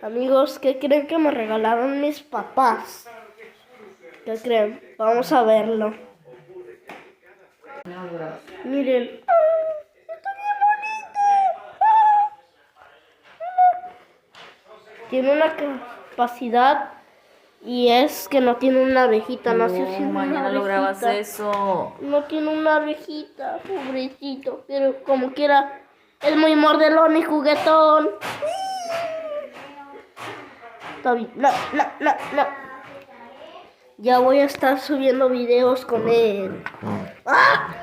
Amigos, ¿qué creen que me regalaron mis papás? ¿Qué creen? Vamos a verlo. Miren. Tiene una capacidad y es que no tiene una abejita. Nació sin una mañana lo grabas eso. No tiene una abejita, pobrecito. Pero como quiera, es muy mordelón y juguetón. Está bien. No. Ya voy a estar subiendo videos con él. ¡Ah!